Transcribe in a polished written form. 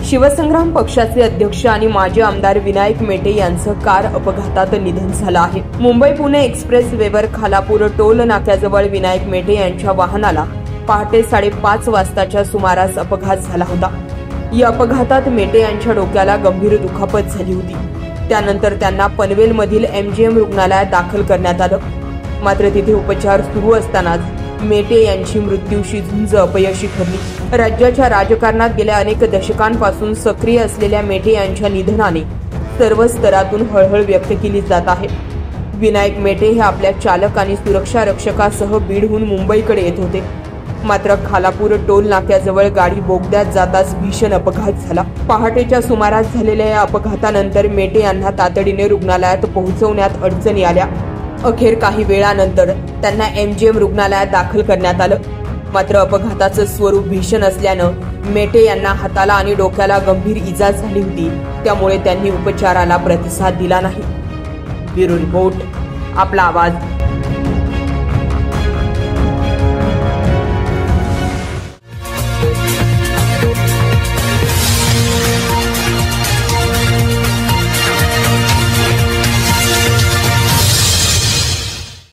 शिवसंग्राम पक्षाचे अध्यक्ष आणि माजी आमदार विनायक मेटे यांचं कार अपघातात निधन झालं आहे। मुंबई पुणे एक्सप्रेस वेवर खालापूर टोल नाक्याजवळ विनायक मेटे यांच्या वाहनाला पहाटे 5:30 वाजताच्या सुमारास अपघात झाला होता। या अपघातात मेटे यांच्या डोक्याला गंभीर दुखापत झाली होती। त्यानंतर त्यांना पनवेलमधील MGM रुग्णालयात दाखल करण्यात आलं। मात्र तिथे उपचार सुरू असतानाच मेटे यांची मृत्यूशी झुंज अपयशी ठरली। राज्याच्या राजकारणात गेल्या अनेक दशकांपासून सक्रिय असलेल्या मेटे यांच्या निधनाने सर्व स्तरातून हळहळ व्यक्त केली जात आहे। विनायक मेटे हे आपल्या चालक आणि सुरक्षा रक्षकासह बीडहून मुंबईकडे येत होते। मात्र खालापूर टोल नाक्याजवळ गाडी बोगद्यात जाताच भीषण अपघात झाला। पहाटेच्या सुमारास झालेल्या या अपघातानंतर मेटे यांना तातडीने रुग्णालयात पोहोचवण्यात अडचणी आल्या। अखेर काही वेळानंतर त्यांना MGM रुग्णालयात दाखल करण्यात आलं। मात्र अपघाताचं स्वरूप भीषण असल्यानं मेटे यांना हाताला आणि डोक्याला गंभीर इजा झाली होती। त्यामुळे त्यांनी उपचाराला प्रतिसाद दिला नाही। ब्युरो रिपोर्ट, आपला आवाज।